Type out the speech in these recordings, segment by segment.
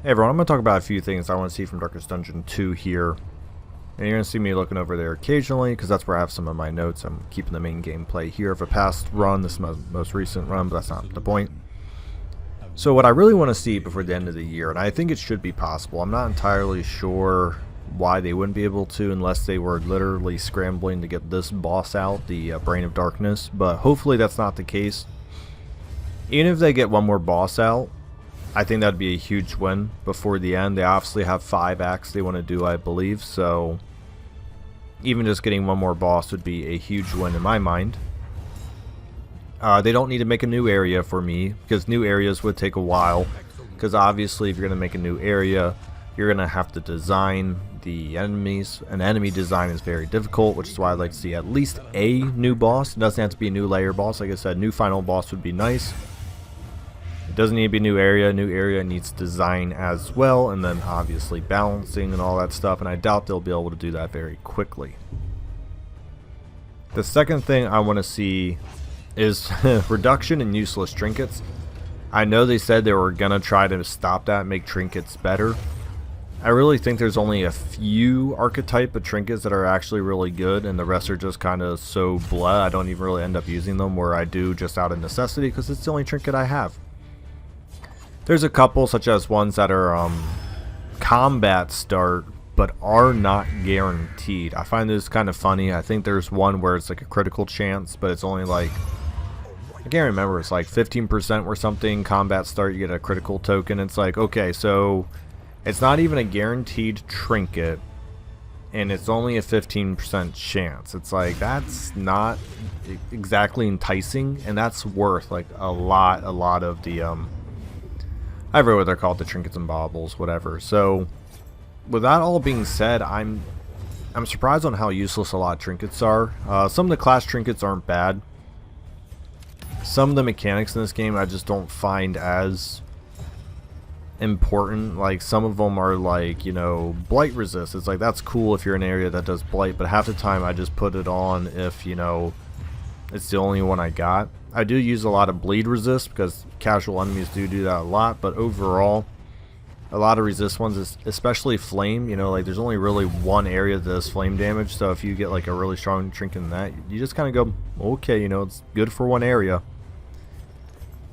Hey everyone, I'm going to talk about a few things I want to see from Darkest Dungeon 2 here. And you're going to see me looking over there occasionally, because that's where I have some of my notes. I'm keeping the main gameplay here of a past run. This is my most recent run, but that's not the point. So what I really want to see before the end of the year, and I think it should be possible, I'm not entirely sure why they wouldn't be able to unless they were literally scrambling to get this boss out, the Brain of Darkness, but hopefully that's not the case. Even if they get one more boss out, I think that'd be a huge win before the end. They obviously have 5 acts they want to do, I believe, so even just getting one more boss would be a huge win in my mind. They don't need to make a new area for me, because new areas would take a while, because obviously if you're going to make a new area, you're going to have to design the enemies, and enemy design is very difficult, which is why I'd like to see at least a new boss. It doesn't have to be a new layer boss. Like I said, new final boss would be nice. It doesn't need to be new area needs design as well, and then obviously balancing and all that stuff, and I doubt they'll be able to do that very quickly. The second thing I want to see is reduction in useless trinkets. I know they said they were gonna try to stop that and make trinkets better. I really think there's only a few archetype of trinkets that are actually really good, and the rest are just kind of so blah. I don't even really end up using them, where I do just out of necessity because it's the only trinket I have. There's a couple, such as ones that are combat start, but are not guaranteed. I find this kind of funny. I think there's one where it's like a critical chance, but it's only like, I can't remember, it's like 15% or something. Combat start, you get a critical token. It's like, okay, so it's not even a guaranteed trinket, and it's only a 15% chance. It's like, that's not exactly enticing, and that's worth like a lot of the I forget what they're called, the trinkets and baubles, whatever. So with that all being said, I'm surprised on how useless a lot of trinkets are. Some of the class trinkets aren't bad. Some of the mechanics in this game I just don't find as important. Like, some of them are like, you know, blight resist. It's like, that's cool if you're in an area that does blight, but half the time I just put it on if, you know, it's the only one I got. I do use a lot of bleed resist because casual enemies do that a lot, but overall a lot of resist ones, especially flame, you know, like there's only really one area that does flame damage, so if you get like a really strong trinket in that, you just kind of go, okay, you know, it's good for one area.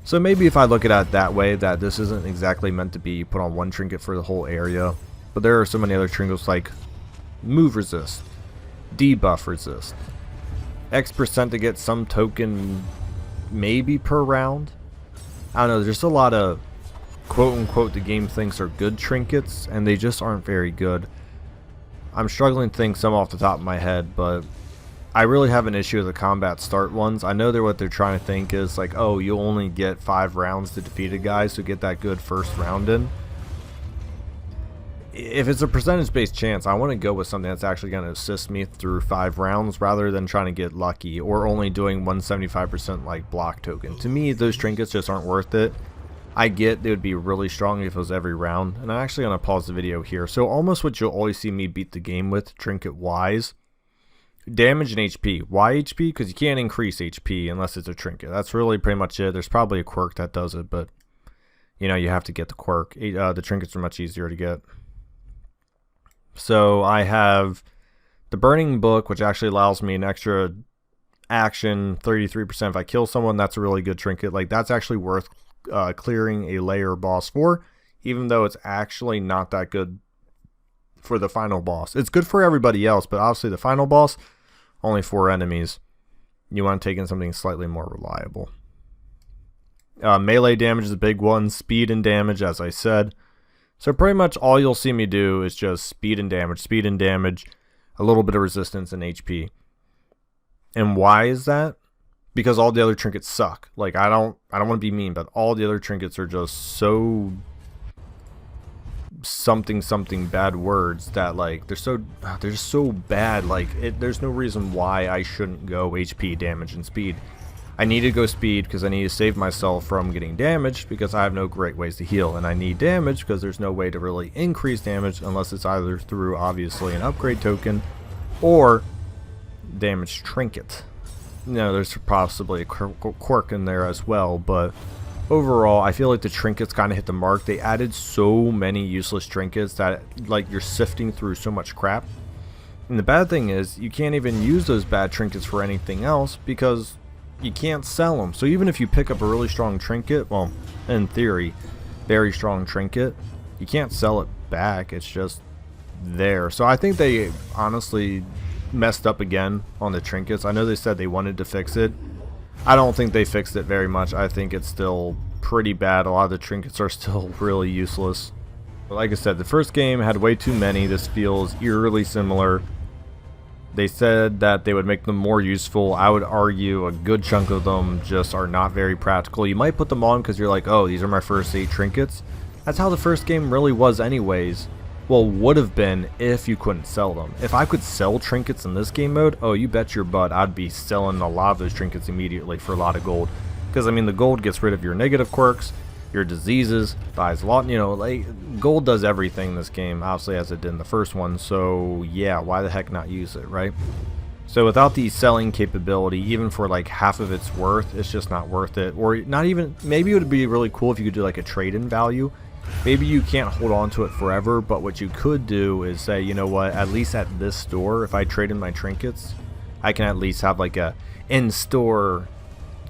So maybe if I look at it that way, that this isn't exactly meant to be put on one trinket for the whole area, but there are so many other trinkets like move resist, debuff resist, X% to get some token maybe per round. I don't know, there's a lot of quote unquote the game thinks are good trinkets, and they just aren't very good. I'm struggling to think some off the top of my head, but I really have an issue with the combat start ones. I know what they're trying to think is like, oh, you only get 5 rounds to defeat a guy, so get that good first round in. If it's a percentage based chance, I want to go with something that's actually going to assist me through 5 rounds rather than trying to get lucky or only doing 175% like block token. To me, those trinkets just aren't worth it. I get they would be really strong if it was every round, and I'm actually going to pause the video here. So almost what you'll always see me beat the game with trinket wise, damage and HP. Why HP? Because you can't increase HP unless it's a trinket. That's really pretty much it. There's probably a quirk that does it, but you know, you have to get the quirk. The trinkets are much easier to get. So I have the Burning Book, which actually allows me an extra action, 33% if I kill someone. That's a really good trinket. Like, that's actually worth clearing a layer boss for, even though it's actually not that good for the final boss. It's good for everybody else, but obviously the final boss, only 4 enemies. You want to take in something slightly more reliable. Melee damage is a big one. Speed and damage, as I said. So pretty much all you'll see me do is just speed and damage, a little bit of resistance and HP. And why is that? Because all the other trinkets suck. Like, I don't want to be mean, but all the other trinkets are just so something bad words that, like, they're just so bad. Like, there's no reason why I shouldn't go HP, damage, and speed. I need to go speed because I need to save myself from getting damaged because I have no great ways to heal, and I need damage because there's no way to really increase damage unless it's either through obviously an upgrade token or damage trinket. You know, there's possibly a quirk in there as well, but overall, I feel like the trinkets kind of hit the mark. They added so many useless trinkets that like you're sifting through so much crap. And the bad thing is you can't even use those bad trinkets for anything else because you can't sell them. So even if you pick up a really strong trinket, well, in theory, very strong trinket, you can't sell it back. It's just there. So I think they honestly messed up again on the trinkets. I know they said they wanted to fix it. I don't think they fixed it very much. I think it's still pretty bad. A lot of the trinkets are still really useless. But like I said, the first game had way too many. This feels eerily similar. They said that they would make them more useful. I would argue a good chunk of them just are not very practical. You might put them on because you're like, oh, these are my first 8 trinkets. That's how the first game really was anyways. Well, would have been if you couldn't sell them. If I could sell trinkets in this game mode, oh, you bet your butt I'd be selling a lot of those trinkets immediately for a lot of gold. Because, I mean, the gold gets rid of your negative quirks, your diseases, buys a lot, you know, like, gold does everything in this game, obviously, as it did in the first one. So, yeah, why the heck not use it, right? So, without the selling capability, even for, like, half of its worth, it's just not worth it. Or not even, maybe it would be really cool if you could do, like, a trade-in value. Maybe you can't hold on to it forever, but what you could do is say, you know what, at least at this store, if I trade in my trinkets, I can at least have like a in-store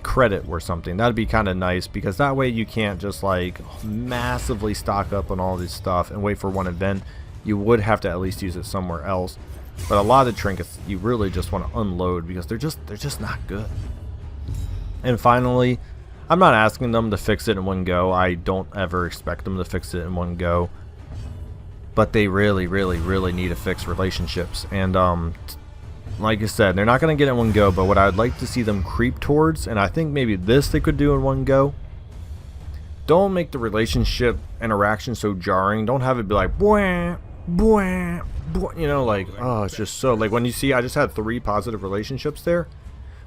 credit or something. That'd be kind of nice, because that way you can't just like massively stock up on all this stuff and wait for one event. You would have to at least use it somewhere else. But a lot of the trinkets you really just want to unload because they're just not good. And finally, I'm not asking them to fix it in one go. I don't ever expect them to fix it in one go. But they really, really, really need to fix relationships. And like I said, they're not going to get it in one go. But what I'd like to see them creep towards, and I think maybe this they could do in one go. Don't make the relationship interaction so jarring. Don't have it be like, bwah, bwah, bwah, you know, like, oh, it's just so, like when you see, I just had 3 positive relationships there.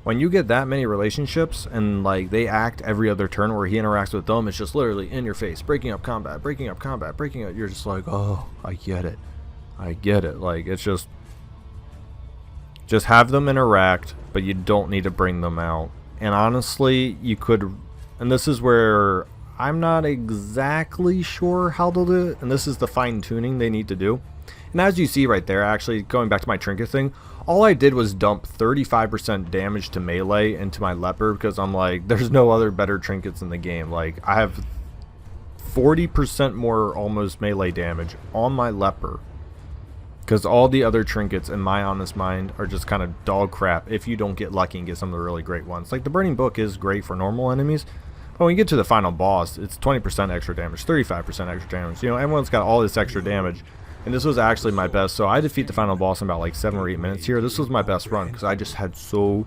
When you get that many relationships and like they act every other turn where he interacts with them, it's just literally in your face, breaking up combat, breaking up combat, breaking up. You're just like, oh, I get it. I get it. Like, it's just have them interact, but you don't need to bring them out. And honestly, you could, and this is where I'm not exactly sure how to do it, and this is the fine tuning they need to do. And as you see right there, actually going back to my trinket thing, all I did was dump 35% damage to melee into my leper because I'm like, there's no other better trinkets in the game. Like, I have 40% more almost melee damage on my leper because all the other trinkets, in my honest mind, are just kind of dog crap if you don't get lucky and get some of the really great ones. Like, the Burning Book is great for normal enemies, but when you get to the final boss, it's 20% extra damage, 35% extra damage. You know, everyone's got all this extra damage. And this was actually my best. So I defeat the final boss in about like 7 or 8 minutes here. This was my best run because I just had so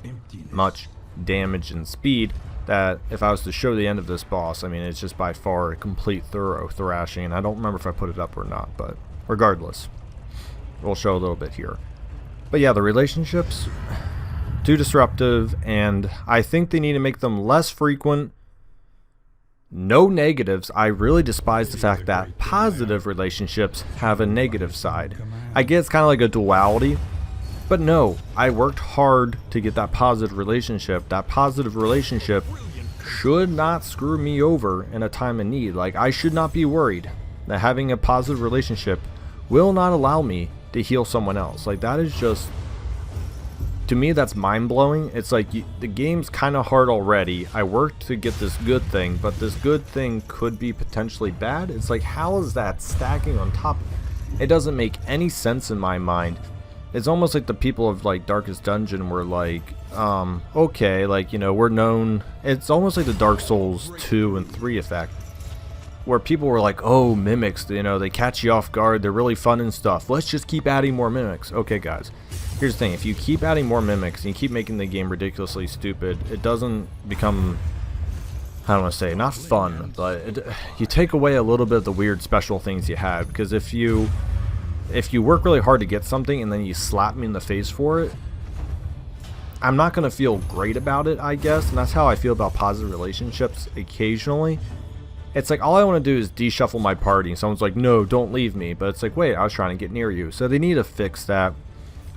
much damage and speed that if I was to show the end of this boss, I mean, it's just by far a complete thorough thrashing. And I don't remember if I put it up or not, but regardless, we'll show a little bit here. But yeah, the relationships, too disruptive, and I think they need to make them less frequent. No negatives. I really despise the fact that positive relationships have a negative side. I get it's kind of like a duality, but no, I worked hard to get that positive relationship. That positive relationship should not screw me over in a time of need. Like, I should not be worried that having a positive relationship will not allow me to heal someone else. Like, that is just, to me, that's mind-blowing. It's like, the game's kind of hard already. I worked to get this good thing, but this good thing could be potentially bad. It's like, how is that stacking on top? It doesn't make any sense in my mind. It's almost like the people of like Darkest Dungeon were like, okay, like, you know, we're known. It's almost like the Dark Souls 2 and 3 effect, where people were like, oh, mimics, you know, they catch you off guard, they're really fun and stuff. Let's just keep adding more mimics. Okay, guys. Here's the thing, if you keep adding more mimics and you keep making the game ridiculously stupid, it doesn't become, I don't want to say, not fun, but you take away a little bit of the weird special things you have. Because if you work really hard to get something and then you slap me in the face for it, I'm not going to feel great about it, I guess. And that's how I feel about positive relationships occasionally. It's like, all I want to do is de-shuffle my party and someone's like, no, don't leave me. But it's like, wait, I was trying to get near you. So they need to fix that.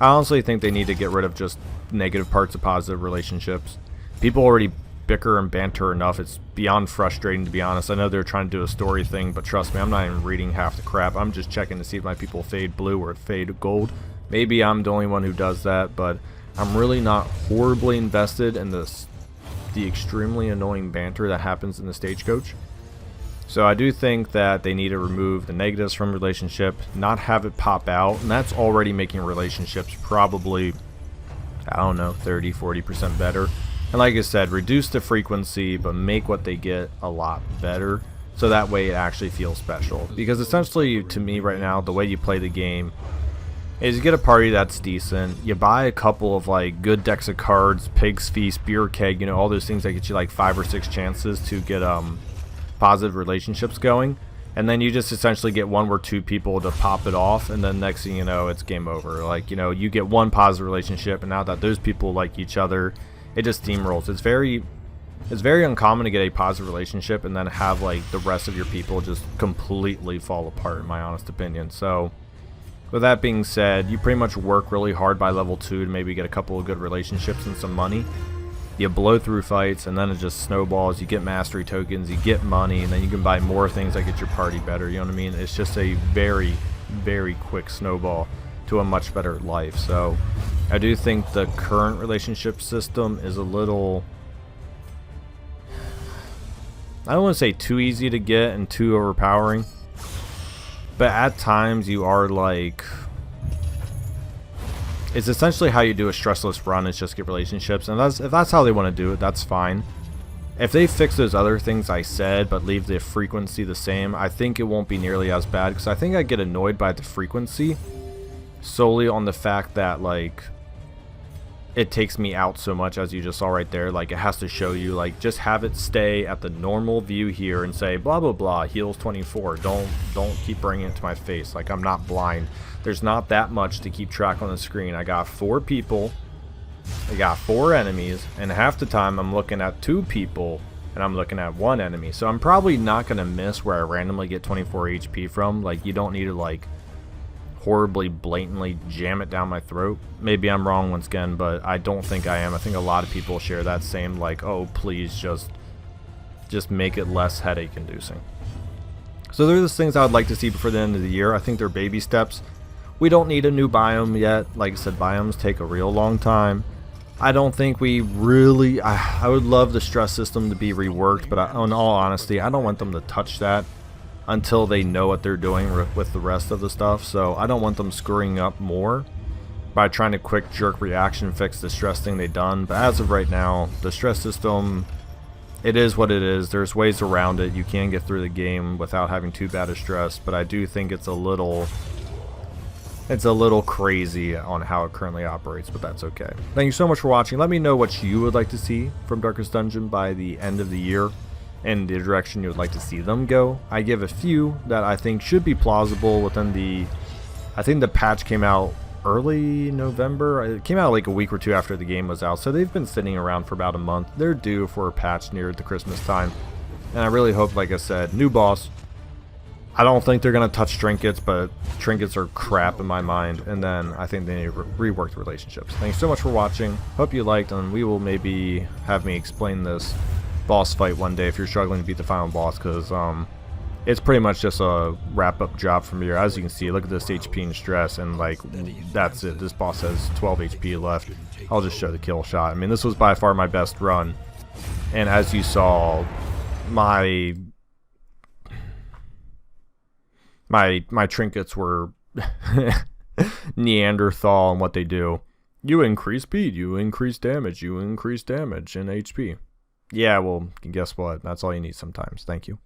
I honestly think they need to get rid of just negative parts of positive relationships. People already bicker and banter enough. It's beyond frustrating, to be honest. I know they're trying to do a story thing, but trust me, I'm not even reading half the crap. I'm just checking to see if my people fade blue or fade gold. Maybe I'm the only one who does that, but I'm really not horribly invested in the extremely annoying banter that happens in the stagecoach. So I do think that they need to remove the negatives from relationship, not have it pop out, and that's already making relationships probably, I don't know, 30-40% better. And like I said, reduce the frequency, but make what they get a lot better, so that way it actually feels special. Because essentially, to me right now, the way you play the game is you get a party that's decent, you buy a couple of like good decks of cards, Pig's Feast, Beer Keg, you know, all those things that get you like 5 or 6 chances to get positive relationships going, and then you just essentially get 1 or 2 people to pop it off, and then next thing you know, it's game over. Like, you know, you get 1 positive relationship, and now that those people like each other, it just steamrolls. It's very uncommon to get a positive relationship and then have like the rest of your people just completely fall apart, in my honest opinion. So with that being said, you pretty much work really hard by level 2 to maybe get a couple of good relationships and some money. You blow through fights, and then it just snowballs. You get mastery tokens, you get money, and then you can buy more things that get your party better. You know what I mean? It's just a very, very quick snowball to a much better life. So I do think the current relationship system is a little, I don't want to say too easy to get and too overpowering, but at times you are like, it's essentially how you do a stressless run, is just get relationships, and if that's how they want to do it, that's fine. If they fix those other things I said but leave the frequency the same, I think it won't be nearly as bad, because I think I get annoyed by the frequency solely on the fact that like it takes me out so much, as you just saw right there. Like, it has to show you, like, just have it stay at the normal view here and say blah blah blah heals 24. Don't keep bringing it to my face. Like, I'm not blind. There's not that much to keep track on the screen. I got 4 people, I got 4 enemies, and half the time I'm looking at 2 people and I'm looking at 1 enemy. So I'm probably not gonna miss where I randomly get 24 HP from. Like, you don't need to like horribly blatantly jam it down my throat. Maybe I'm wrong once again, but I don't think I am. I think a lot of people share that same like, oh please just make it less headache inducing. So there's the things I would like to see before the end of the year. I think they're baby steps. We don't need a new biome yet. Like I said, biomes take a real long time. I don't think we really, I would love the stress system to be reworked, but in all honesty, I don't want them to touch that until they know what they're doing with the rest of the stuff. So I don't want them screwing up more by trying to quick jerk reaction fix the stress thing they done. But as of right now, the stress system, it is what it is. There's ways around it. You can get through the game without having too bad of stress, but I do think it's a little crazy on how it currently operates, but that's okay. Thank you so much for watching. Let me know what you would like to see from Darkest Dungeon by the end of the year, and the direction you would like to see them go. I give a few that I think should be plausible within the, I think the patch came out early November. It came out like a week or 2 after the game was out, so they've been sitting around for about a month. They're due for a patch near the Christmas time, and I really hope, like I said, new boss. I don't think they're going to touch trinkets, but trinkets are crap in my mind, and then I think they need to rework the relationships. Thanks so much for watching. Hope you liked, and we will maybe have me explain this boss fight one day if you're struggling to beat the final boss, because it's pretty much just a wrap-up job from here. As you can see, look at this HP and stress, and like, that's it. This boss has 12 HP left. I'll just show the kill shot. I mean, this was by far my best run, and as you saw, my trinkets were Neanderthal and what they do. You increase speed, you increase damage, and HP. Yeah, well, guess what? That's all you need sometimes. Thank you.